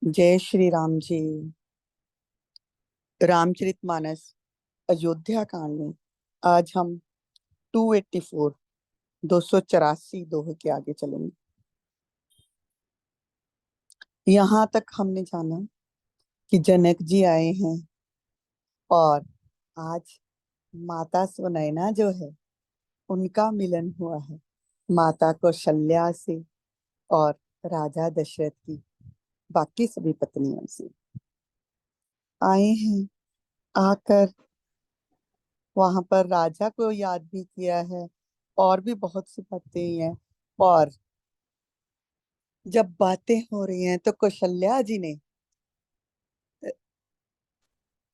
जय श्री राम जी। रामचरितमानस अयोध्या कांड में आज हम 284 284 दोहे के आगे चलेंगे। यहाँ तक हमने जाना कि जनक जी आए हैं और आज माता सुनैना जो है उनका मिलन हुआ है माता कौशल्या से और राजा दशरथ की बाकी सभी पत्नियों से। आए हैं, आकर वहां पर राजा को याद भी किया है और भी बहुत सी बातें हैं। और जब बातें हो रही हैं तो कौशल्या जी ने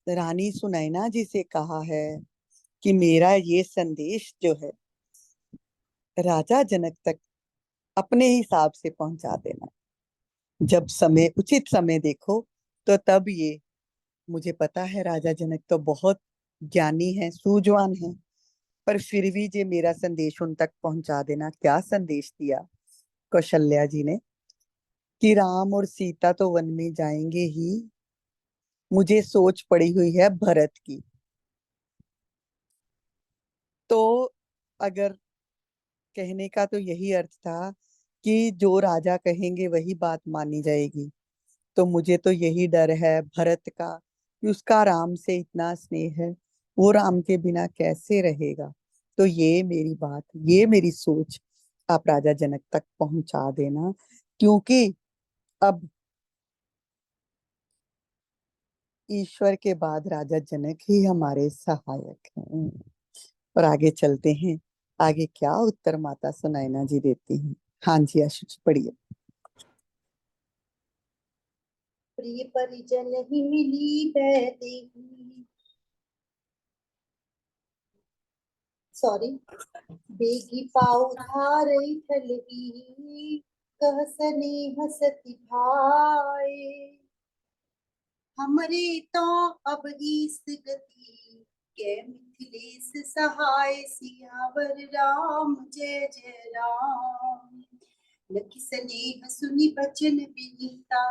रानी सुनैना जी से कहा है कि मेरा ये संदेश जो है राजा जनक तक अपने हिसाब से पहुंचा देना। जब समय उचित समय देखो तो तब ये, मुझे पता है राजा जनक तो बहुत ज्ञानी है, सूझवान है, पर फिर भी जे मेरा संदेश उन तक पहुंचा देना। क्या संदेश दिया कौशल्या जी ने कि राम और सीता तो वन में जाएंगे ही, मुझे सोच पड़ी हुई है भरत की। तो अगर कहने का तो यही अर्थ था कि जो राजा कहेंगे वही बात मानी जाएगी। तो मुझे तो यही डर है भरत का कि उसका राम से इतना स्नेह है, वो राम के बिना कैसे रहेगा। तो ये मेरी बात, ये मेरी सोच आप राजा जनक तक पहुंचा देना, क्योंकि अब ईश्वर के बाद राजा जनक ही हमारे सहायक हैं। और आगे चलते हैं, आगे क्या उत्तर माता सुनैना जी देती हैं। हाँ जी आशीष पढ़िए। प्रिय परिजन ही मिली बैठी, सॉरी, बेगी पाऊ धार थलही, कह स्नेह सति भाई, हमरे तो अब ईस गति, के मिथिलेश सहाय, सियावर राम जय जय राम। लखि स्नेह सुनि बचन विनीता,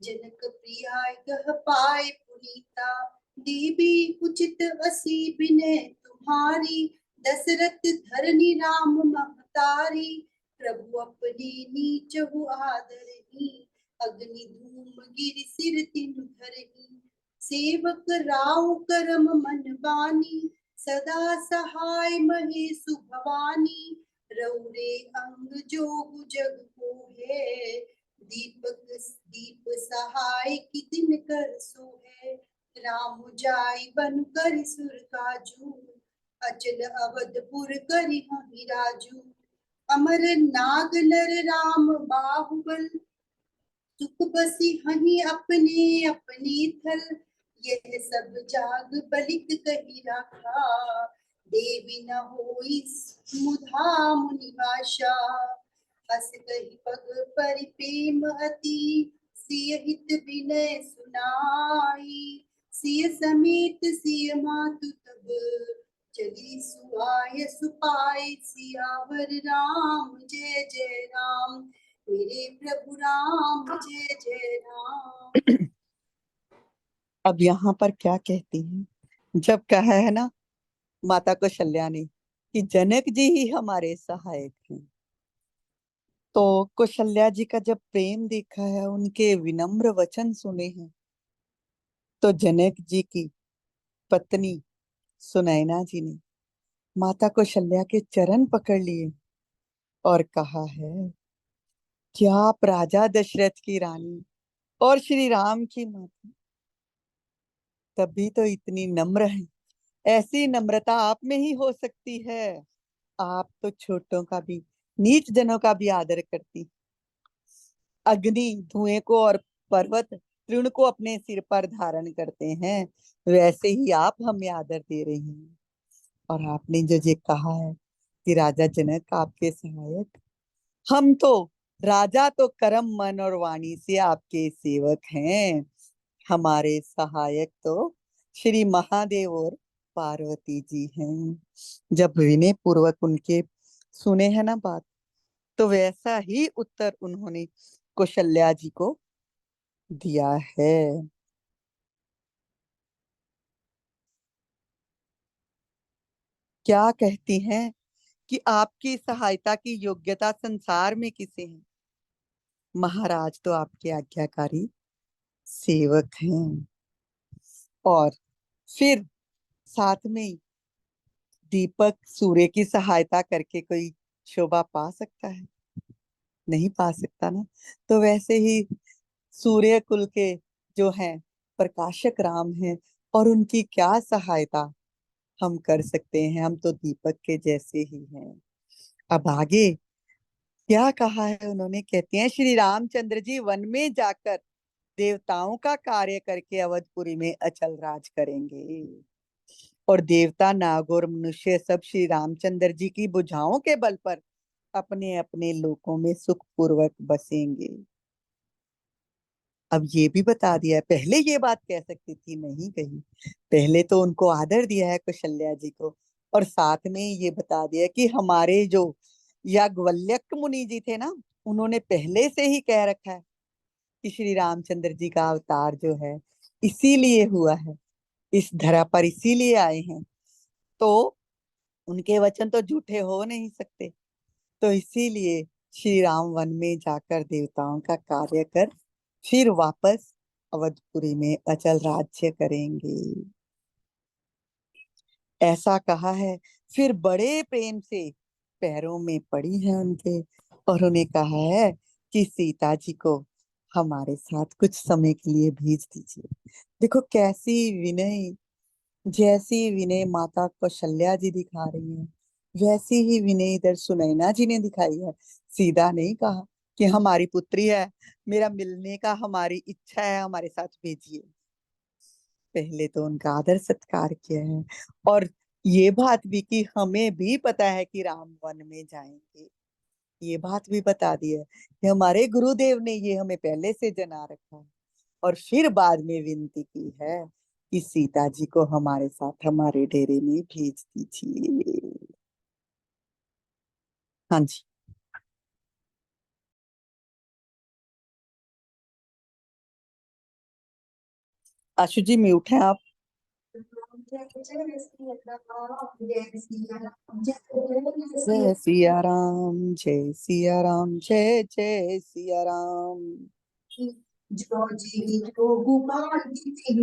जनक प्रियाय गह पाए पुनीता। देवी उचित असी विनय तुम्हारी, दशरथ धरनी राम महतारी। प्रभु अपने नीचहु आदरही, अग्नि धूम गिरि सिर तिनु धरही। सेवक राव करम मन बानी, सदा सहाय महेशु भवानी। रौरे अंग जोग जग को है, दीपक दीप सहाय की दिन कर सो है। राम जाई बन कर सुर काजू, अचल अवधपुर करि हहि राजू। अमर नाग नर राम बाहुबल, सुख बसी हहि अपने अपने थल। यह सब जाग बलिक कही राखा, देवी न होई मुधा मुनि भाषा। हस कही पग परिप्रेम अति, सिय हित विनय सुनाई। सिय समेत सिय मातु तब, चली सुआय सुपाय। सियावर राम जय जय राम, मेरे प्रभु राम जय जय राम। अब यहाँ पर क्या कहती हैं, जब कहा है ना माता कौशल्या ने कि जनक जी ही हमारे सहायक हैं, तो कौशल्या जी का जब प्रेम देखा है, उनके विनम्र वचन सुने हैं, तो जनक जी की पत्नी सुनैना जी ने माता कौशल्या के चरण पकड़ लिए और कहा है कि आप राजा दशरथ की रानी और श्री राम की माता, तभी तो इतनी नम्र है। ऐसी नम्रता आप में ही हो सकती है। आप तो छोटों का भी, नीच जनों का भी आदर करती, अग्नि धुएं को और पर्वत तृण को अपने सिर पर धारण करते हैं, वैसे ही आप हमें आदर दे रही हैं। और आपने जो ये कहा है कि राजा जनक आपके सहायक, हम तो, राजा तो कर्म मन और वाणी से आपके सेवक हैं, हमारे सहायक तो श्री महादेव और पार्वती जी हैं। जब विनय पूर्वक उनके सुने हैं ना बात, तो वैसा ही उत्तर उन्होंने कौशल्या जी को दिया है। क्या कहती हैं कि आपकी सहायता की योग्यता संसार में किसे है? महाराज तो आपके आज्ञाकारी सेवक हैं। और फिर साथ में ही दीपक सूर्य की सहायता करके कोई शोभा पा सकता है? नहीं पा सकता ना। तो वैसे ही सूर्य कुल के जो हैं प्रकाशक राम हैं, और उनकी क्या सहायता हम कर सकते हैं? हम तो दीपक के जैसे ही हैं। अब आगे क्या कहा है उन्होंने? कहते हैं श्री रामचंद्र जी वन में जाकर देवताओं का कार्य करके अवधपुरी में अचल राज करेंगे, और देवता नाग और मनुष्य सब श्री रामचंद्र जी की भुजाओं के बल पर अपने अपने लोकों में सुख पूर्वक बसेंगे। अब ये भी बता दिया है, पहले ये बात कह सकती थी, नहीं कही। पहले तो उनको आदर दिया है कौशल्या जी को, और साथ में ये बता दिया कि हमारे जो याज्ञवल्क्य मुनि जी थे ना, उन्होंने पहले से ही कह रखा है कि श्री रामचंद्र जी का अवतार जो है इसीलिए हुआ है, इस धरा पर इसीलिए आए हैं। तो उनके वचन तो झूठे हो नहीं सकते। तो इसीलिए श्री राम वन में जाकर देवताओं का कार्य कर फिर वापस अवधपुरी में अचल राज्य करेंगे, ऐसा कहा है। फिर बड़े प्रेम से पैरों में पड़ी है उनके, और उन्हें कहा है कि सीता जी को हमारे साथ कुछ समय के लिए भेज दीजिए। देखो कैसी विनय, जैसी विनय माता कौशल्या जी दिखा रही हैं, वैसी ही विनय इधर सुनैना जी ने दिखाई है। सीधा नहीं कहा कि हमारी पुत्री है, मेरा मिलने का हमारी इच्छा है, हमारे साथ भेजिए। पहले तो उनका आदर सत्कार किया है, और ये बात भी कि हमें भी पता है कि राम वन में जाएंगे, ये बात भी बता दी है कि हमारे गुरुदेव ने ये हमें पहले से जना रखा है। और फिर बाद में विनती की है कि सीता जी को हमारे साथ हमारे डेरे में भेज दीजिए। हाँ जी। आशु जी म्यूट हैं आप। जय जय श्री राम, जय सिया राम, जय जय सिया सिया राम, जय सिया राम, जय जय सिया राम। राम। जो जी जो गुमान थी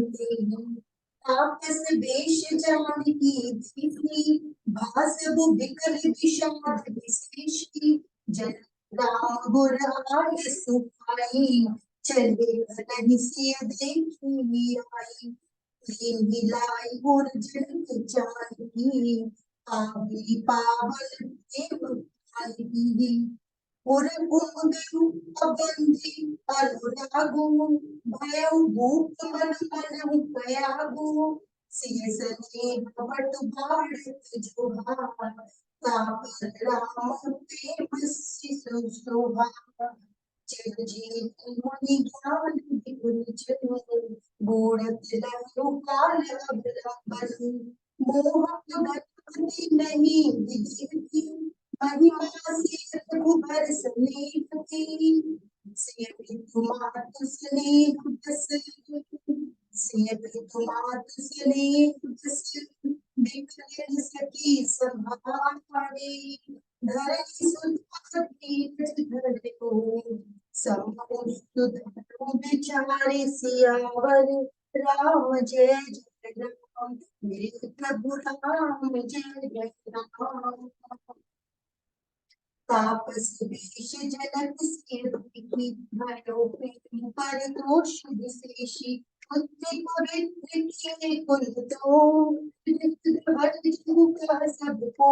आपस बेश जान की थी भासबु बिकल विषाद विशेषी जन राम गुराय सुखाई चले नहीं सिय देखी आई तीन मिलाई गुर जन जानकी पावली पावन देव आई और कुमदेव अबंधी अनुरागु भयउ भूप मन मन भयागु सिय सने बट भारत जोहार ताप राम प्रेम शोभा चिरंजीव मुनि ज्ञान विपुल जनु बूढ़त लहु काल अवलंबन मोह भक्ति नहीं विधि महिमा से रघुबर समेत की सिय मातु स्नेह बस सिय मातु स्नेह बस बिखरे सकी संभारे धरणी सुत पीठ धरे को समस्त विचारे सियावर राम जय जय राम मेरे प्रभु राम जय जय राम तापस विश जनक सेवकी भयो प्रीति पर दोष विशेषी कुंती पवित्र किए कुल तो का सबको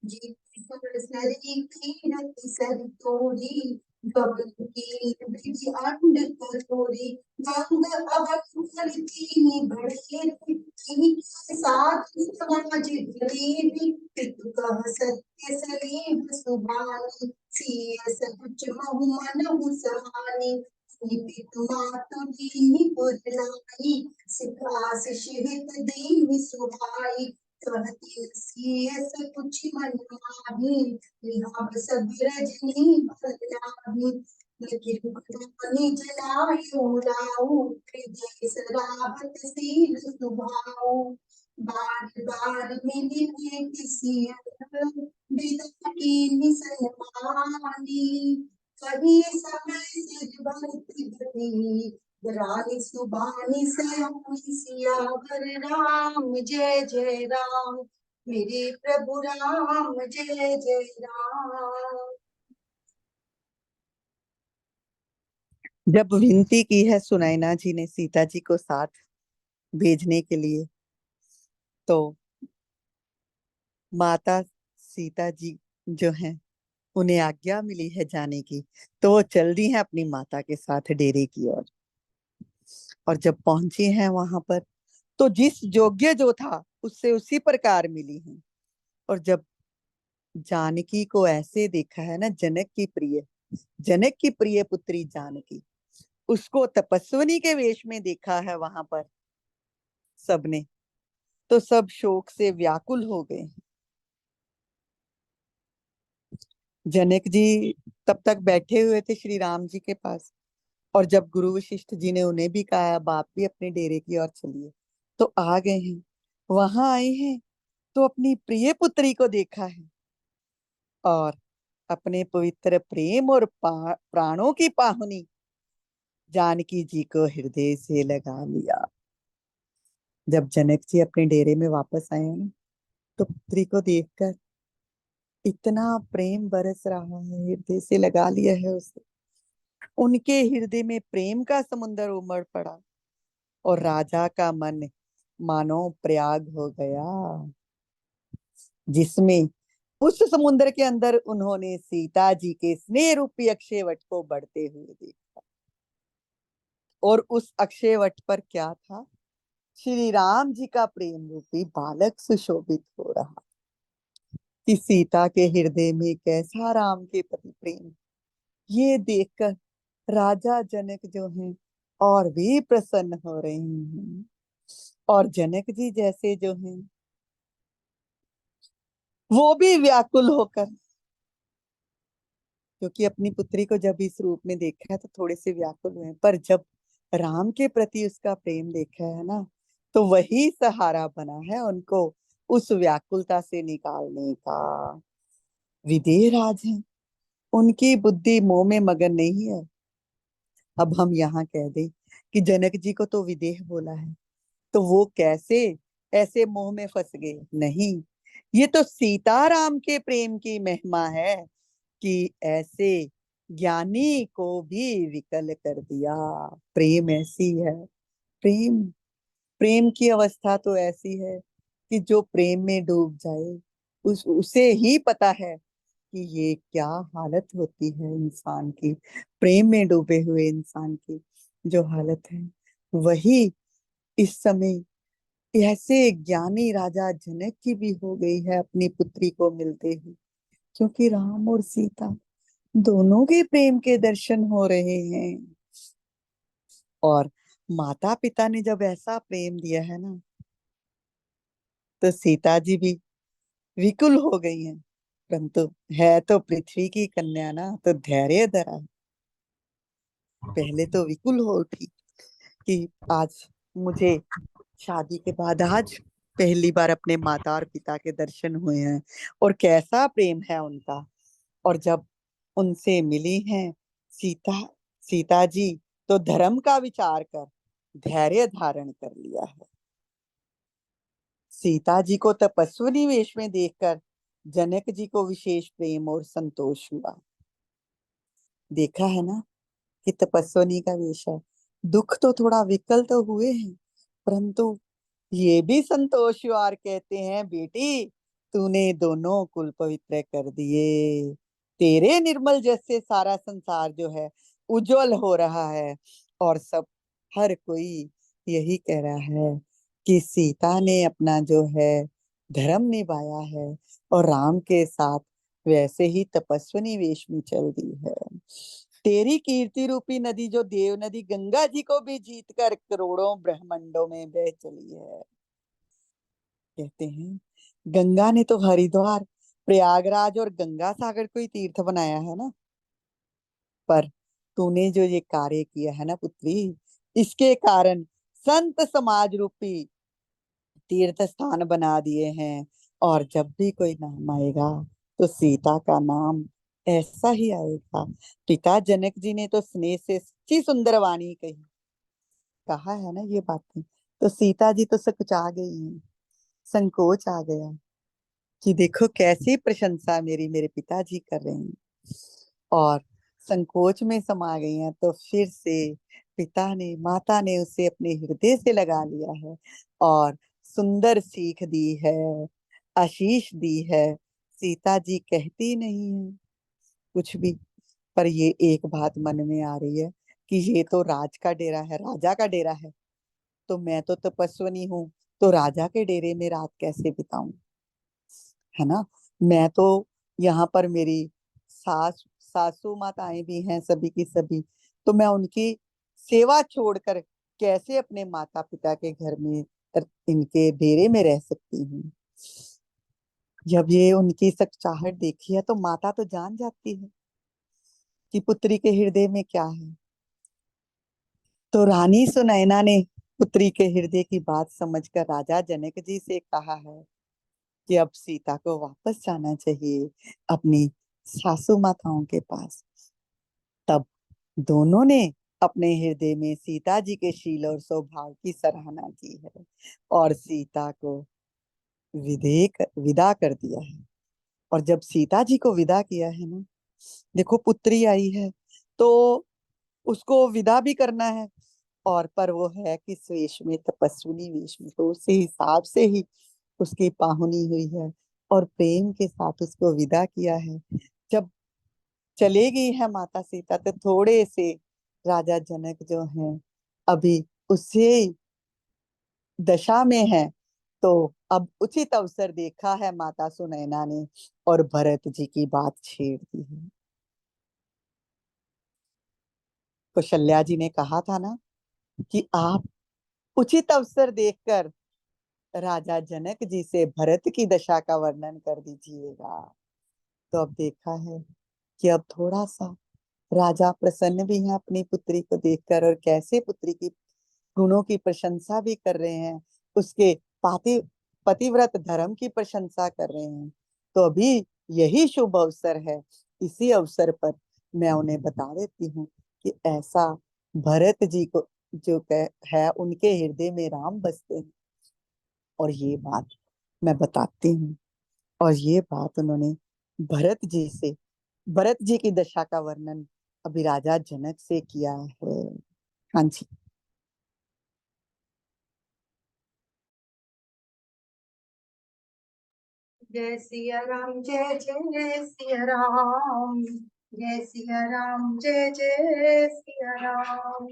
जीत सरसरी कीरति सर तोरी गगन की विधि अंड करोरी गंग अवध फल कीनी बढ़े किन्हीं के साथ समाज गरीबी पितु कह सत्य सलीब सुभानी सिय सकुच महु मनहु समानी पितु मातु लीनी पुरनाई सिखास शिहित दीनि सुभाई कहती सिय सकुच मन माही लिहाव सब रजनी भल जाही लगी रुखदानी जलाऊं लाऊं, हृदय सराहत सील सुभाऊं। बार बार मिली है किसी विदा की निसलमानी, कहीं समय सिर भरती बनी, रानी सुबानी सयानी सियावर राम जय जय राम, मेरे प्रभु राम जय जय राम। जब विनती की है सुनैना जी ने सीता जी को साथ भेजने के लिए, तो माता सीता जी जो हैं, उन्हें आज्ञा मिली है जाने की, तो वो चल दी हैं अपनी माता के साथ डेरे की ओर। और जब पहुंची हैं वहां पर, तो जिस योग्य जो था उससे उसी प्रकार मिली हैं। और जब जानकी को ऐसे देखा है ना, जनक की प्रिय पुत्री जानकी, उसको तपस्विनी के वेश में देखा है वहां पर सबने, तो सब शोक से व्याकुल हो गए। जनक जी तब तक बैठे हुए थे श्री राम जी के पास, और जब गुरु वशिष्ठ जी ने उन्हें भी कहा अब आप भी अपने डेरे की ओर चलिए, तो आ गए हैं। वहां आए हैं तो अपनी प्रिय पुत्री को देखा है, और अपने पवित्र प्रेम और प्राणों की पाहुनी जानकी जी को हृदय से लगा लिया। जब जनक जी अपने डेरे में वापस आए हैं, तो पुत्री को देखकर इतना प्रेम बरस रहा है, हृदय से लगा लिया है उसे। उनके हृदय में प्रेम का समुद्र उमड़ पड़ा, और राजा का मन मानो प्रयाग हो गया, जिसमें उस समुद्र के अंदर उन्होंने सीता जी के स्नेह रूपी अक्षय वट को बढ़ते हुए देखा। और उस अक्षय वट पर क्या था? श्री राम जी का प्रेम रूपी बालक सुशोभित हो रहा, कि सीता के हृदय में कैसा राम के प्रति प्रेम, ये देखकर राजा जनक जो हैं और भी प्रसन्न हो रहे हैं। और जनक जी जैसे जो हैं, वो भी व्याकुल होकर, क्योंकि अपनी पुत्री को जब इस रूप में देखा है तो थोड़े से व्याकुल हुए, पर जब राम के प्रति उसका प्रेम देखा है ना, तो वही सहारा बना है उनको उस व्याकुलता से निकालने का। विदेह राज है, उनकी बुद्धि मोह में मगन नहीं है। अब हम यहाँ कह दें कि जनक जी को तो विदेह बोला है, तो वो कैसे ऐसे मोह में फंस गए? नहीं, ये तो सीताराम के प्रेम की महिमा है, कि ऐसे ज्ञानी को भी विकल कर दिया। प्रेम ऐसी है, प्रेम प्रेम की अवस्था तो ऐसी है कि जो प्रेम में डूब जाए, उसे ही पता है कि ये क्या हालत होती है इंसान की। प्रेम में डूबे हुए इंसान की जो हालत है, वही इस समय ऐसे ज्ञानी राजा जनक की भी हो गई है अपनी पुत्री को मिलते ही, क्योंकि राम और सीता दोनों के प्रेम के दर्शन हो रहे हैं। और माता पिता ने जब ऐसा प्रेम दिया है ना, तो सीता जी भी विकुल हो गई हैं। परंतु है तो पृथ्वी की कन्या ना, तो धैर्य धरा। पहले तो विकुल हो उठी कि आज मुझे शादी के बाद आज पहली बार अपने माता और पिता के दर्शन हुए हैं, और कैसा प्रेम है उनका। और जब उनसे मिली हैं सीता सीता जी, तो धर्म का विचार कर धैर्य धारण कर लिया है। सीता जी को तपस्विनी वेश में देखकर जनक जी को विशेष प्रेम और संतोष हुआ। देखा है ना कि तपस्विनी का वेश है, दुख तो थोड़ा विकल तो हुए हैं, परंतु ये भी संतोष हुआ और कहते हैं बेटी, तूने दोनों कुल पवित्र कर दिए, तेरे निर्मल जैसे सारा संसार जो है उज्जवल हो रहा है। और सब हर कोई यही कह रहा है कि सीता ने अपना जो है धर्म निभाया है, और राम के साथ वैसे ही तपस्विनी वेश में चल दी है। तेरी कीर्ति रूपी नदी जो देव नदी गंगा जी को भी जीत कर करोड़ों ब्रह्मांडों में बह चली है। कहते हैं गंगा ने तो हरिद्वार, प्रयागराज और गंगा सागर को ही तीर्थ बनाया है ना, पर तूने जो ये कार्य किया है ना पुत्री, इसके कारण संत समाज रूपी तीर्थ स्थान बना दिए हैं। और जब भी कोई नाम आएगा तो सीता का नाम ऐसा ही आएगा। पिता जनक जी ने तो स्नेह से सच्ची सुंदर वाणी कही, कहा है ना ये बातें। तो सीता जी तो सकुचा गई हैं, संकोच आ गया कि देखो कैसी प्रशंसा मेरी मेरे पिताजी कर रहे हैं, और संकोच में समा गई हैं। तो फिर से पिता ने माता ने उसे अपने हृदय से लगा लिया है और सुंदर सीख दी है, आशीष दी है। सीता जी कहती नहीं है कुछ भी, पर ये एक बात मन में आ रही है कि ये तो राज का डेरा है, राजा का डेरा है, तो मैं तो तपस्विनी हूँ, तो राजा के डेरे में रात कैसे बिताऊं, है ना। मैं तो यहाँ पर मेरी सासू माताएं भी हैं, सभी की सभी, तो मैं उनकी सेवा छोड़कर कैसे अपने माता पिता के घर में, इनके डेरे में रह सकती हूँ। जब ये उनकी सच्चाहट देखी है तो माता तो जान जाती है कि पुत्री के हृदय में क्या है। तो रानी सुनैना ने पुत्री के हृदय की बात समझकर राजा जनक जी से कहा है कि अब सीता को वापस जाना चाहिए अपनी सासू माताओं के पास। तब दोनों ने अपने हृदय में सीता जी के शील और स्वभाव की सराहना की है और सीता को विदा कर दिया है। और जब सीता जी को विदा किया है ना, देखो पुत्री आई है तो उसको विदा भी करना है, और पर वो है कि वेश में, तपस्विनी वेश में, तो उसी हिसाब से ही उसकी पाहुनी हुई है और प्रेम के साथ उसको विदा किया है। जब चले गई है माता सीता तो थोड़े से राजा जनक जो हैं अभी उसे दशा में है, तो अब उचित अवसर देखा है माता सुनैना ने और भरत जी की बात छेड़ दी है। कौशल्या जी ने कहा था ना कि आप उचित अवसर देखकर राजा जनक जी से भरत की दशा का वर्णन कर दीजिएगा। तो अब देखा है कि अब थोड़ा सा राजा प्रसन्न भी हैं अपनी पुत्री को देखकर, और कैसे पुत्री की गुणों की प्रशंसा भी कर रहे हैं, उसके पाति पतिव्रत धर्म की प्रशंसा कर रहे हैं। तो अभी यही शुभ अवसर है, इसी अवसर पर मैं उन्हें बता देती हूँ कि ऐसा भरत जी को जो कह है उनके हृदय में राम बसते हैं। और ये बात मैं बताती हूँ, और ये बात उन्होंने भरत जी से, भरत जी की दशा का वर्णन अभी राजा जनक से किया है। हाँ जी। जय सिया राम, जय जय सिया राम, जय सिया राम, जय जय सिया राम।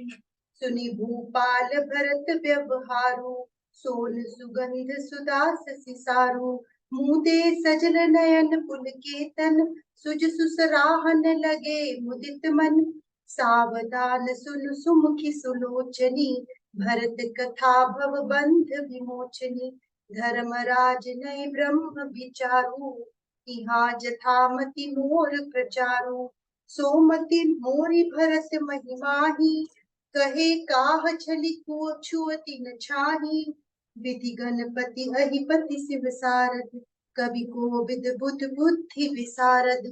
सुनि भूपाल भरत व्यवहारु, सोन सुगंध सुदास सिसारु। मुदे सजल नयन पुलकेतन, सुज सुसराहन लगे मुदित मन। सावधान सुन सुमुखी सुलोचनी, भरत कथा भव बंध विमोचनी। धर्मराज नय ब्रह्म विचारु, इहा जथामति मोर प्रचारु। सोमति मोरि भरत महिमाही, कहे काह छलि छुअति न छाही। विधि गणपति अहिपति शिव सारद, कवि कोविद बुध बुद्धि विसारद।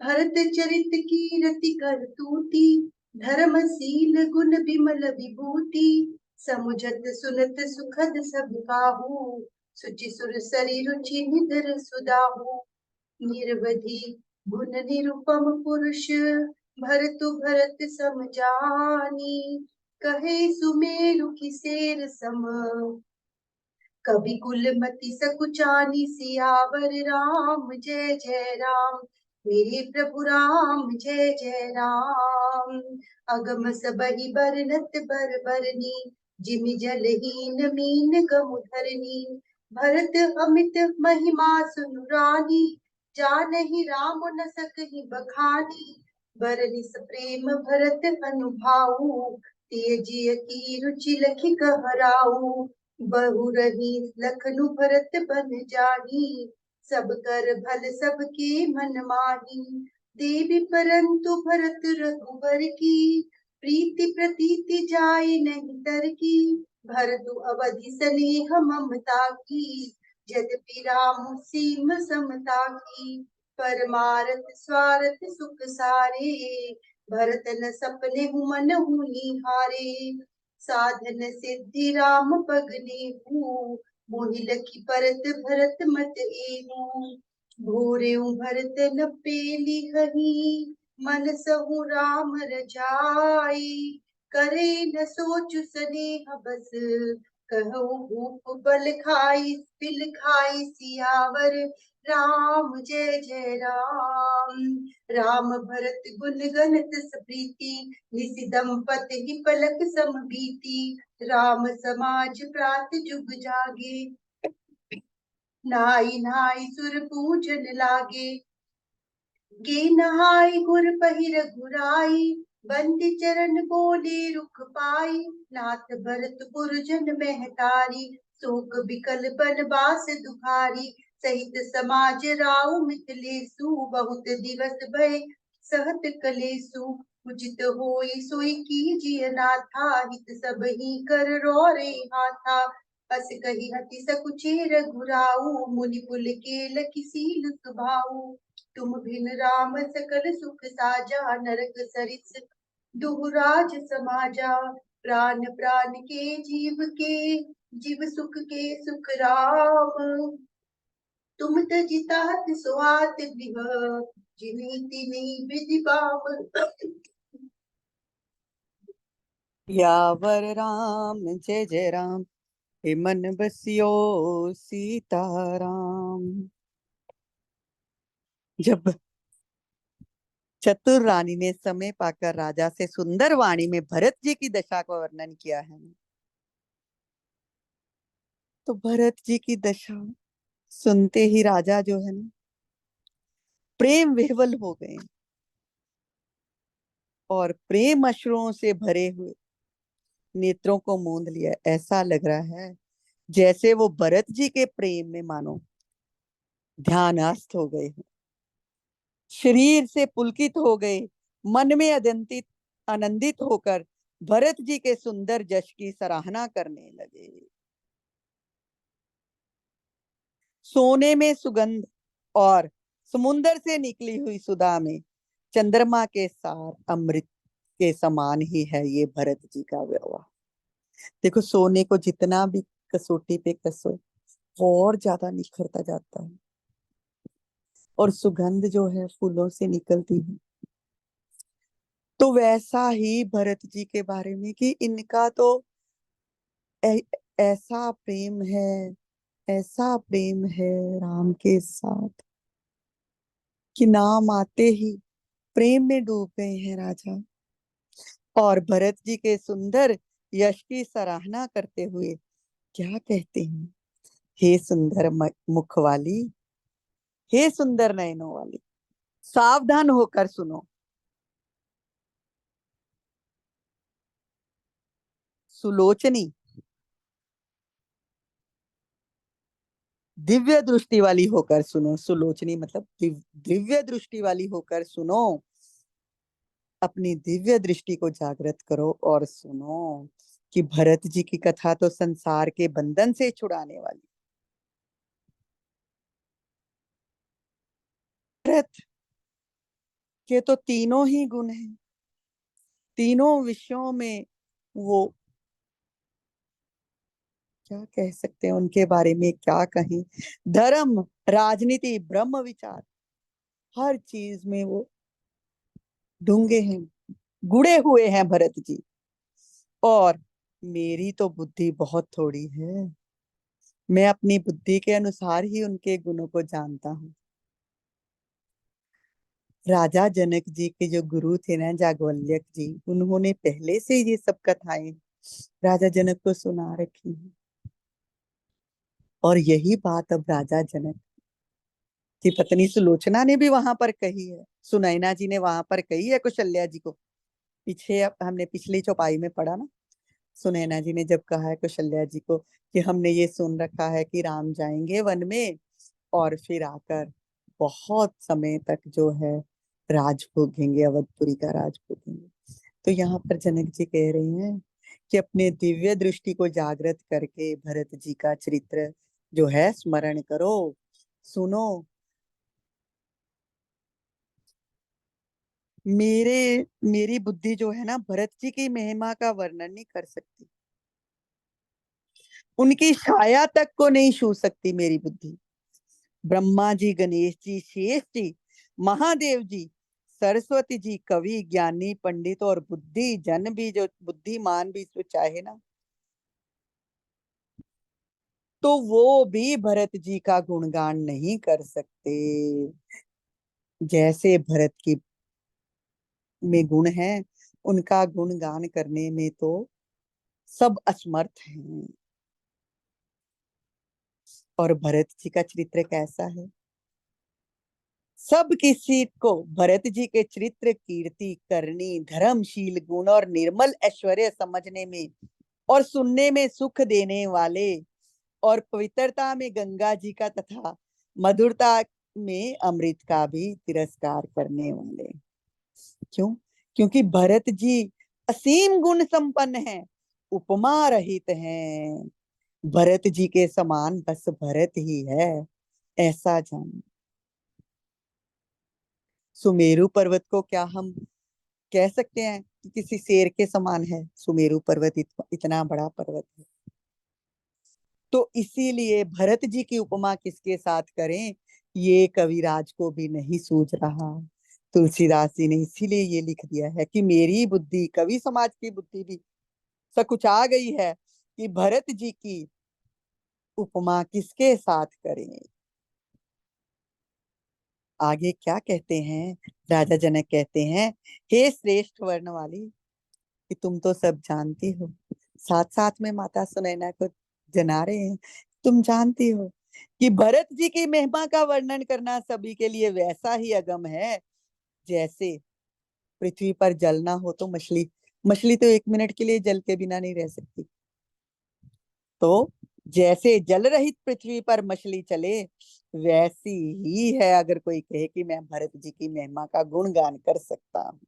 भरत चरित कीरति कर तूती, धर्मशील गुण विमल विभूति। समुझत सुनत सुखद सब काहू, सुचि सुर सरी रुचि निधर सुदाहू। निरवधि गुण निरुपम पुरुष, भरतु भरत सम जानी। कहे सुमेरु की सेर सम, कवि कुलमति सकुचानी। सियावर राम जय जय राम, मेरे प्रभु राम जय जय राम। अगम सबहि बरनत बर बरनी, जिमि जलहीन मीन गमु धरनी। भरत अमित महिमा सुनुरानी, जानहि राम न सकहि बखानी। बरनिस प्रेम भरत अनुभाऊ, तेजिय की रुचि लखि कहराऊ। बहु रही लखनु भरत बन जाही, सब कर भल सबके मन माही। देवी परंतु भरत रघुबर की, प्रीति प्रतीति जाय नहीं तर की। भरतु अवधि स्नेह ममता की, यद्यपि राम सीम समता की। परमारथ स्वारथ सुख सारे, भरत न सपने मन निहारे। साधन सिद्धि राम पगने हूँ, मोहि लखी परत भरत मत एहू। भोरेउ भरत न पेली कहीं, मन सहु राम रजाई। करे न सोचु सनेह बस, कहु भूप बल खाई। बिल खाई सियावर राम जय जय राम। राम भरत गुण गणत प्रीति, निसि दंपत ही पलक सम बीती। राम समाज प्रात जुग जागे, नाई नाई सुर पूजन लागे। गे नहाई गुर पहिर घुराई, बंदी चरण बोले रुख पाई। नाथ भरत पुरजन महतारी, शोक बिकल बनवास दुखारी। सहित समाज राउ मिथिलेसु, बहुत दिवस भय सहत कलेसु। उचित होई सोई कीजिए नाथा, हित सब ही कर रे हाथा। अस कही हति सकुचे रघुराऊ, मुनि कुल केल किसील सुभाऊ। तुम बिन राम सकल सुख साजा, नरक सरिस दुहुराज समाजा। प्राण प्राण के जीव सुख के सुख राम। तुम तजितात सुहात गृह, जिनी तिनी विधि बाम। यावर राम जय जय राम, हे मन बसियो सीताराम। जब चतुर रानी ने समय पाकर राजा से सुंदर वाणी में भरत जी की दशा का वर्णन किया है, तो भरत जी की दशा सुनते ही राजा जो है ना, प्रेम विह्वल हो गए और प्रेम अश्रुओं से भरे हुए नेत्रों को मूंद लिया। ऐसा लग रहा है जैसे वो भरत जी के प्रेम में मानो ध्यानस्थ हो गए, शरीर से पुलकित हो गए, मन में अदंतित आनंदित होकर भरत जी के सुंदर जश की सराहना करने लगे। सोने में सुगंध और समुंदर से निकली हुई सुधा में चंद्रमा के सार अमृत के समान ही है ये भरत जी का व्यवहार। देखो, सोने को जितना भी कसौटी पे कसो वो और ज्यादा निखरता जाता है, और सुगंध जो है फूलों से निकलती है। तो वैसा ही भरत जी के बारे में कि इनका तो ऐ, ऐसा प्रेम है, ऐसा प्रेम है राम के साथ कि नाम आते ही प्रेम में डूब गए हैं राजा। और भरत जी के सुंदर यश की सराहना करते हुए क्या कहते हैं, हे सुंदर मुख वाली, हे सुंदर नयनों वाली, सावधान होकर सुनो। सुलोचनी, दिव्य दृष्टि वाली होकर सुनो। सुलोचनी मतलब दिव्य दृष्टि वाली होकर सुनो। अपनी दिव्य दृष्टि को जागृत करो और सुनो कि भरत जी की कथा तो संसार के बंधन से छुड़ाने वाली। भरत के तो तीनों ही गुण हैं, तीनों विषयों में वो क्या कह सकते हैं, उनके बारे में क्या कहें। धर्म, राजनीति, ब्रह्म विचार, हर चीज में वो ढूंगे हैं, गुड़े हुए हैं भरत जी। और मेरी तो बुद्धि बहुत थोड़ी है, मैं अपनी बुद्धि के अनुसार ही उनके गुणों को जानता हूँ। राजा जनक जी के जो गुरु थे ना, जागवल्यक जी, उन्होंने पहले से ये सब कथाएं राजा जनक को सुना रखी हैं। और यही बात अब राजा जनक की पत्नी सुलोचना ने भी वहां पर कही है, सुनैना जी ने वहां पर कही है कौशल्या जी को। पीछे अब हमने पिछली चौपाई में पढ़ा ना, सुनैना जी ने जब कहा है कौशल्या जी को कि हमने ये सुन रखा है कि राम जाएंगे वन में और फिर आकर बहुत समय तक जो है राज भोगेंगे, अवधपुरी का राज भोगेंगे। तो यहाँ पर जनक जी कह रहे हैं कि अपने दिव्य दृष्टि को जागृत करके भरत जी का चरित्र जो है स्मरण करो, सुनो। मेरे मेरी बुद्धि जो है ना भरत जी की महिमा का वर्णन नहीं कर सकती, उनकी छाया तक को नहीं छू सकती मेरी बुद्धि। ब्रह्मा जी, गणेश जी, शेष जी, महादेव जी, सरस्वती जी, कवि, ज्ञानी, पंडित और बुद्धि जन भी, जो बुद्धिमान भी इसको चाहे ना, तो वो भी भरत जी का गुणगान नहीं कर सकते। जैसे भरत की में गुण है, उनका गुणगान करने में तो सब असमर्थ हैं। और भरत जी का चरित्र कैसा है? सब किसी को भरत जी के चरित्र, कीर्ति, करनी, धर्मशील गुण और निर्मल ऐश्वर्य समझने में और सुनने में सुख देने वाले, और पवित्रता में गंगा जी का तथा मधुरता में अमृत का भी तिरस्कार करने वाले। क्यों? क्योंकि भरत जी असीम गुण संपन्न हैं, उपमा रहित हैं। भरत जी के समान बस भरत ही है, ऐसा जान। सुमेरु पर्वत को क्या हम कह सकते हैं कि किसी शेर के समान है? सुमेरु पर्वत इतना बड़ा पर्वत है। तो इसीलिए भरत जी की उपमा किसके साथ करें, ये कविराज को भी नहीं सूझ रहा। तुलसीदास जी ने इसीलिए ये लिख दिया है कि मेरी बुद्धि, कवि समाज की बुद्धि भी सकुचा गई है कि भरत जी की उपमा किसके साथ करें। आगे क्या कहते हैं? राजा जनक कहते हैं, हे श्रेष्ठ वर्ण वाली, कि तुम तो सब जानती हो, साथ साथ में माता सुनैना को जना रहे हैं, तुम जानती हो कि भरत जी की महिमा का वर्णन करना सभी के लिए वैसा ही अगम है जैसे पृथ्वी पर जल ना हो तो मछली, मछली तो 1 मिनट के लिए जल के बिना नहीं रह सकती। तो जैसे जल रहित पृथ्वी पर मछली चले, वैसी ही है अगर कोई कहे कि मैं भरत जी की महिमा का गुणगान कर सकता हूँ।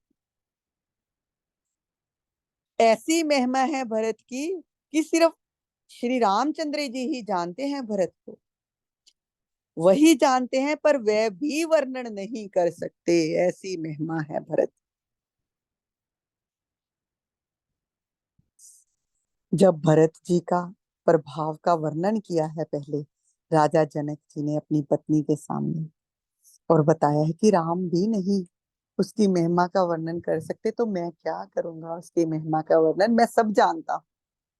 ऐसी महिमा है भरत की कि सिर्फ श्री रामचंद्र जी ही जानते हैं भरत को, वही जानते हैं, पर वह भी वर्णन नहीं कर सकते, ऐसी महिमा है भरत। जब भरत जी का प्रभाव का वर्णन किया है पहले राजा जनक जी ने अपनी पत्नी के सामने, और बताया है कि राम भी नहीं उसकी महिमा का वर्णन कर सकते, तो मैं क्या करूंगा उसकी महिमा का वर्णन, मैं सब जानता हूँ,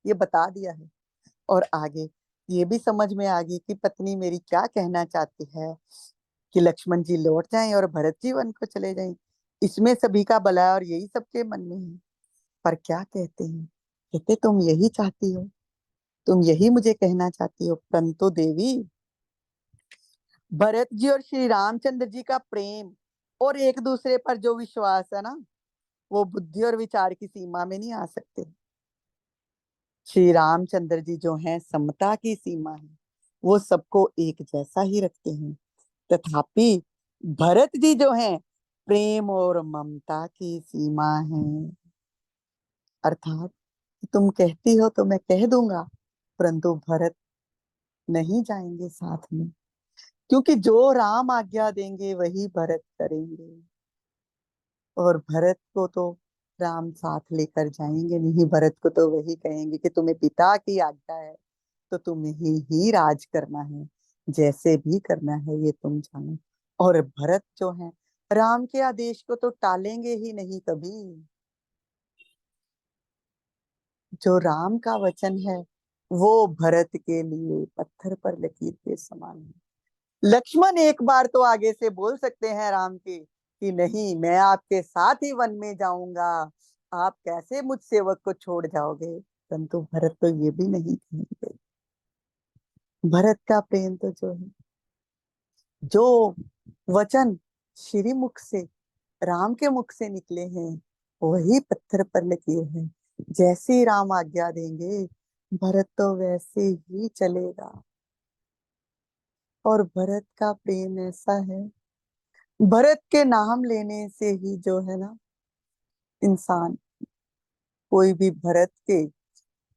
ये बता दिया है। और आगे ये भी समझ में आ गई कि पत्नी मेरी क्या कहना चाहती है, कि लक्ष्मण जी लौट जाएं और भरत जी वन को चले जाएं, इसमें सभी का भला है और यही सबके मन में है। पर क्या कहते हैं? कहते तुम यही चाहती हो, तुम यही मुझे कहना चाहती हो, परंतु देवी, भरत जी और श्री रामचंद्र जी का प्रेम और एक दूसरे पर जो विश्वास है ना, वो बुद्धि और विचार की सीमा में नहीं आ सकते। श्री रामचंद्र जी जो हैं समता की सीमा है, वो सबको एक जैसा ही रखते हैं। तथापि भरत जी जो हैं प्रेम और ममता की सीमा है। अर्थात तुम कहती हो तो मैं कह दूंगा, परंतु भरत नहीं जाएंगे साथ में, क्योंकि जो राम आज्ञा देंगे वही भरत करेंगे, और भरत को तो राम साथ लेकर जाएंगे नहीं, भरत को तो वही कहेंगे कि तुम्हें पिता की आज्ञा है तो तुम्हें ही राज करना है, जैसे भी करना है ये तुम जानो। और भरत जो है राम के आदेश को तो टालेंगे ही नहीं कभी। जो राम का वचन है वो भरत के लिए पत्थर पर लकीर के समान है। लक्ष्मण एक बार तो आगे से बोल सकते हैं राम के कि नहीं, मैं आपके साथ ही वन में जाऊंगा, आप कैसे मुझ सेवक को छोड़ जाओगे, परंतु भरत तो ये भी नहीं कहेंगे। भरत का प्रेम तो जो है, जो वचन श्री मुख से, राम के मुख से निकले हैं, वही पत्थर पर लकीर है। जैसे ही राम आज्ञा देंगे भरत तो वैसे ही चलेगा। और भरत का प्रेम ऐसा है भरत के नाम लेने से ही जो है ना, इंसान, कोई भी भरत के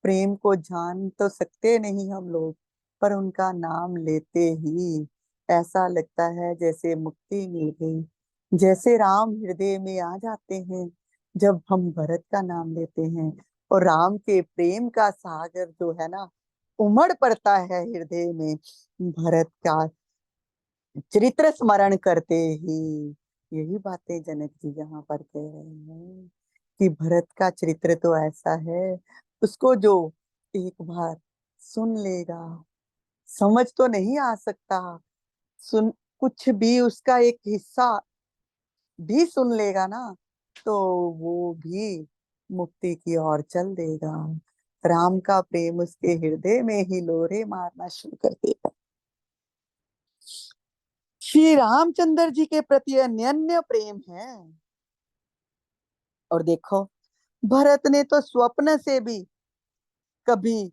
प्रेम को जान तो सकते नहीं हम लोग, पर उनका नाम लेते ही ऐसा लगता है जैसे मुक्ति मिल गई, जैसे राम हृदय में आ जाते हैं जब हम भरत का नाम लेते हैं। और राम के प्रेम का सागर जो है ना, उमड़ पड़ता है हृदय में भरत का चरित्र स्मरण करते ही। यही बातें जनक जी यहाँ पर कह रहे हैं कि भरत का चरित्र तो ऐसा है, उसको जो एक बार सुन लेगा, समझ तो नहीं आ सकता, सुन कुछ भी उसका एक हिस्सा भी सुन लेगा ना, तो वो भी मुक्ति की ओर चल देगा। राम का प्रेम उसके हृदय में ही लोरे मारना शुरू कर देगा। श्री रामचंद्र जी के प्रति अनन्य प्रेम है। और देखो, भरत ने तो स्वप्न से भी कभी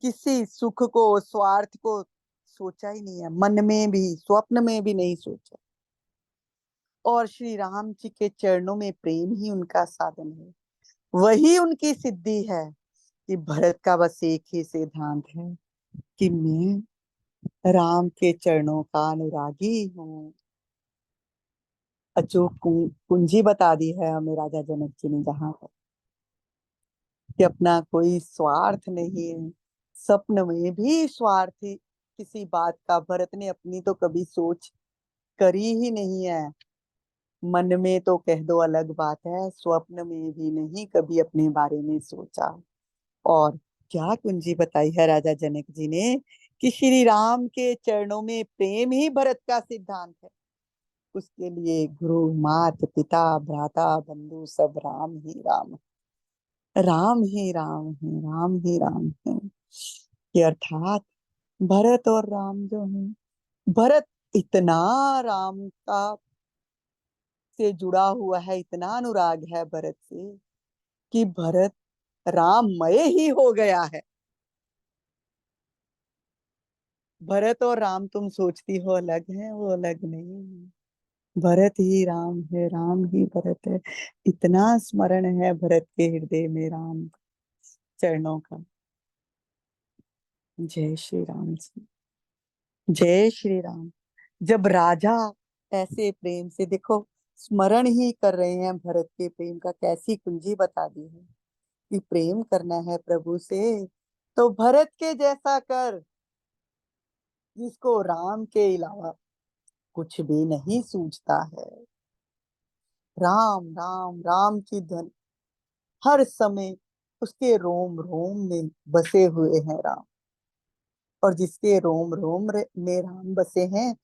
किसी सुख को, स्वार्थ को सोचा ही नहीं है, मन में भी स्वप्न में भी नहीं सोचा। और श्री राम जी के चरणों में प्रेम ही उनका साधन है, वही उनकी सिद्धि है। कि भरत का बस एक ही सिद्धांत है कि मैं राम के चरणों का अनुरागी हूँ। अचूक कुंजी बता दी है हमें राजा जनक जी ने जहाँ पर, कि अपना कोई स्वार्थ नहीं है। स्वप्न में भी स्वार्थी किसी बात का भरत ने अपनी तो कभी सोच करी ही नहीं है। मन में तो कह दो अलग बात है, स्वप्न में भी नहीं कभी अपने बारे में सोचा। और क्या कुंजी बताई है राजा जनक जी ने कि श्री राम के चरणों में प्रेम ही भरत का सिद्धांत है। उसके लिए गुरु मात पिता भ्राता बंधु सब राम ही राम, राम ही राम है, राम ही राम है। कि अर्थात भरत और राम जो है, भरत इतना राम का से जुड़ा हुआ है, इतना अनुराग है भरत से कि भरत राममय ही हो गया है। भरत और राम तुम सोचती हो अलग है, वो अलग नहीं है। भरत ही राम है, राम ही भरत है। इतना स्मरण है भरत के हृदय में राम चरणों का। जय श्री राम जी, जय श्री राम। जब राजा ऐसे प्रेम से देखो स्मरण ही कर रहे हैं भरत के प्रेम का, कैसी कुंजी बता दी है कि प्रेम करना है प्रभु से तो भरत के जैसा कर, जिसको राम के अलावा कुछ भी नहीं सूझता है। राम राम राम की ध्वनि हर समय उसके रोम रोम में बसे हुए हैं राम। और जिसके रोम रोम में राम बसे हैं,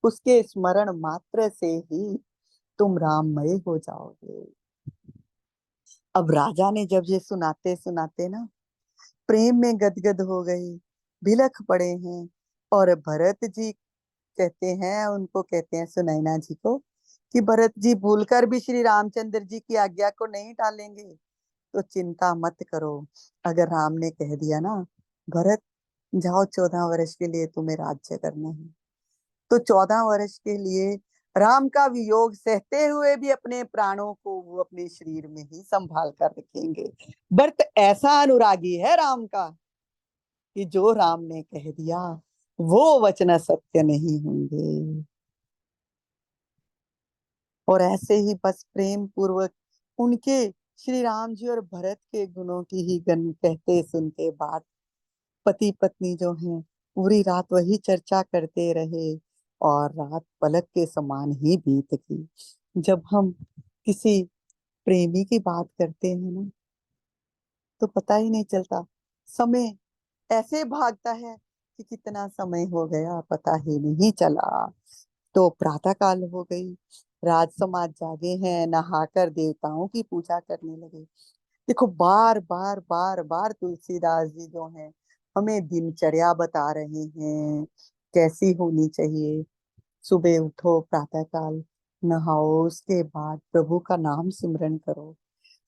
उसके स्मरण मात्र से ही तुम राममय हो जाओगे। अब राजा ने जब ये सुनाते सुनाते ना प्रेम में गदगद हो गई, बिलख पड़े हैं। और भरत जी कहते हैं, उनको कहते हैं सुनैना जी को, कि भरत जी भूलकर भी श्री रामचंद्र जी की आज्ञा को नहीं टालेंगे तो चिंता मत करो। अगर राम ने कह दिया ना, भरत जाओ 14 वर्ष के लिए तुम्हें राज्य करना है, तो 14 वर्ष के लिए राम का वियोग सहते हुए भी अपने प्राणों को वो अपने शरीर में ही संभाल कर रखेंगे। भरत ऐसा अनुरागी है राम का कि जो राम ने कह दिया वो वचन सत्य नहीं होंगे। और ऐसे ही बस प्रेम पूर्वक उनके श्री राम जी और भरत के गुणों की ही गन कहते सुनते बात, पति पत्नी जो हैं पूरी रात वही चर्चा करते रहे। और रात पलक के समान ही बीत गई। जब हम किसी प्रेमी की बात करते हैं ना, तो पता ही नहीं चलता, समय ऐसे भागता है कि कितना समय हो गया पता ही नहीं चला। तो प्रातः काल हो गई, राज समाज जागे हैं, नहाकर देवताओं की पूजा करने लगे। देखो बार बार बार बार तुलसीदास जी जो हैं हमें दिनचर्या बता रहे हैं कैसी होनी चाहिए। सुबह उठो, प्रातः काल नहाओ, उसके बाद प्रभु का नाम सिमरन करो।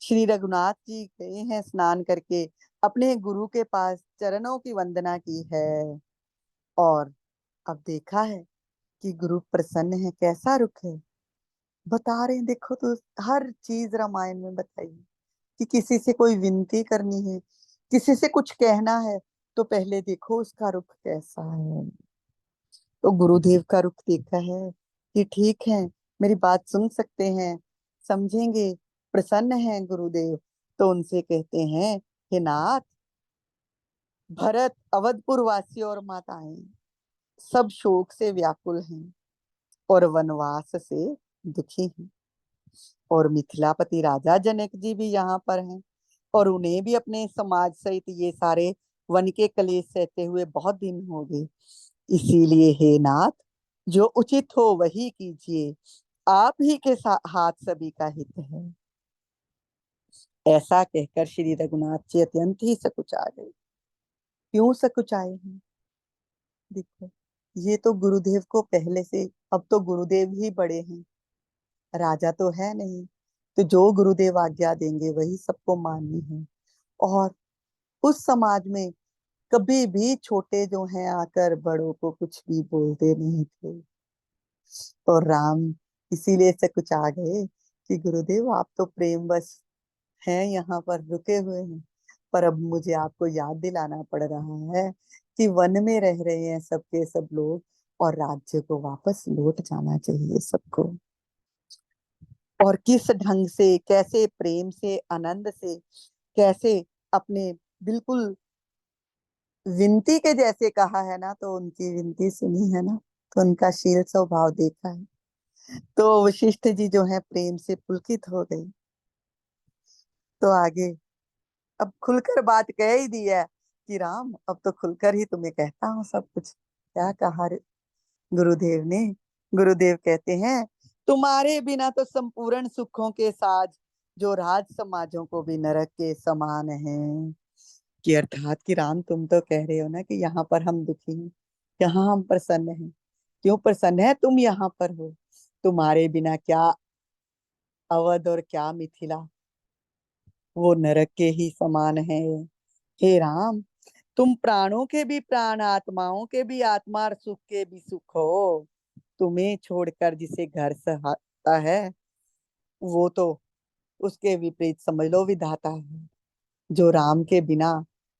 श्री रघुनाथ जी गए हैं स्नान करके, अपने गुरु के पास चरणों की वंदना की है। और अब देखा है कि गुरु प्रसन्न है, कैसा रुख है। बता रहे हैं, देखो तो हर चीज रामायण में बताई कि किसी से कोई विनती करनी है, किसी से कुछ कहना है, तो पहले देखो उसका रुख कैसा है। तो गुरुदेव का रुख देखा है कि ठीक है, मेरी बात सुन सकते हैं, समझेंगे, प्रसन्न हैं गुरुदेव। तो उनसे कहते हैं, हे नाथ, भरत, अवधपुर वासी और माताएं सब शोक से व्याकुल हैं और वनवास से दुखी हैं। और मिथिलापति राजा जनक जी भी यहाँ पर हैं, और उन्हें भी अपने समाज सहित ये सारे वन के कलेश सहते हुए बहुत दिन हो गए। इसीलिए हे नाथ, जो उचित हो वही कीजिए, आप ही के हाथ सभी का हित है। ऐसा कहकर श्री रघुनाथ जी अत्यंत ही सकुचा गए। क्यों सकुचाए हैं? देखो, ये तो गुरुदेव को पहले से, अब तो गुरुदेव ही बड़े हैं, राजा तो है नहीं। तो जो गुरुदेव आज्ञा देंगे वही सबको माननी है। और उस समाज में कभी भी छोटे जो हैं आकर बड़ों को कुछ भी बोलते नहीं थे। और राम इसीलिए से कुछ आ गए कि गुरुदेव, आप तो प्रेम बस हैं, यहाँ पर रुके हुए हैं, पर अब मुझे आपको याद दिलाना पड़ रहा है कि वन में रह रहे हैं सबके सब लोग, और राज्य को वापस लौट जाना चाहिए सबको। और किस ढंग से, कैसे प्रेम से, आनंद से, कैसे अपने बिल्कुल विनती के जैसे कहा है ना, तो उनकी विनती सुनी है ना, तो उनका शील स्वभाव देखा है। तो वशिष्ठ जी जो है प्रेम से पुलकित हो गई। तो आगे अब खुलकर बात कह ही दी है कि राम, अब तो खुलकर ही तुम्हें कहता हूँ सब कुछ। क्या कहा गुरुदेव ने? गुरुदेव कहते हैं, तुम्हारे बिना तो संपूर्ण सुखों के साज, जो राज समाजों को भी नरक के समान है। कि अर्थात कि राम, तुम तो कह रहे हो ना कि यहाँ पर हम दुखी हैं, यहाँ हम प्रसन्न हैं। क्यों प्रसन्न है? तुम यहाँ पर हो। तुम्हारे बिना क्या अवध और क्या मिथिला, वो नरक के ही समान है। हे राम, तुम प्राणों के भी प्राण, आत्माओं के भी आत्मा और सुख के भी सुख हो। तुम्हें छोड़कर जिसे घर सहाता है, वो तो उसके विपरीत समझ लो विधाता है। जो राम के बिना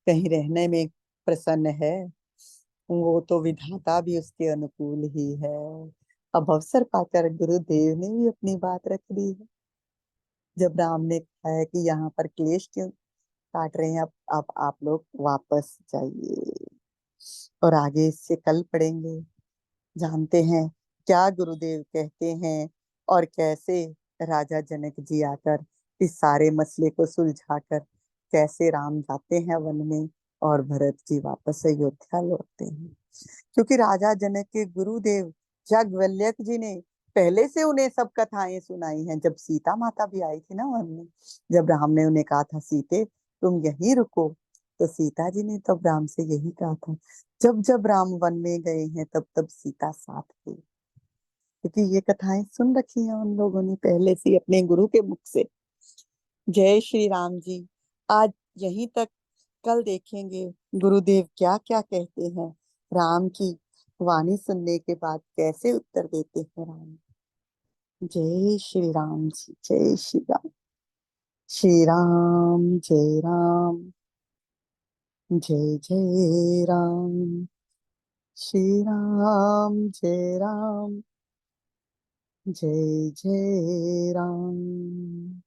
कहीं रहने में प्रसन्न है, वो तो विधाता भी उसके अनुकूल ही है। अब अवसर पाकर गुरुदेव ने भी अपनी बात रख दी है। जब राम ने कहा है कि यहाँ पर क्लेश क्यों काट रहे हैं, अब आप लोग वापस जाइए। और आगे इससे कल पढ़ेंगे, जानते हैं क्या गुरुदेव कहते हैं, और कैसे राजा जनक जी आकर इस सारे मसले को सुलझाकर कैसे राम जाते हैं वन में, और भरत जी वापस अयोध्या लौटते हैं। क्योंकि राजा जनक के गुरुदेव याज्ञवल्क्य जी ने पहले से उन्हें सब कथाएं सुनाई हैं। जब सीता माता भी आई थी ना वन में, जब राम ने उन्हें कहा था, सीते तुम यहीं रुको, तो सीता जी ने तब राम से यही कहा था। जब जब राम वन में गए हैं, तब तब सीता साथ थी। क्योंकि ये कथाएं सुन रखी हैं उन लोगों ने पहले से अपने गुरु के मुख से। जय श्री राम जी। आज यहीं तक, कल देखेंगे गुरुदेव क्या क्या कहते हैं, राम की वाणी सुनने के बाद कैसे उत्तर देते हैं राम। जय श्री राम जी, जय श्री राम। श्री राम जय राम, जय जय राम। श्री राम जय राम, जय जय राम।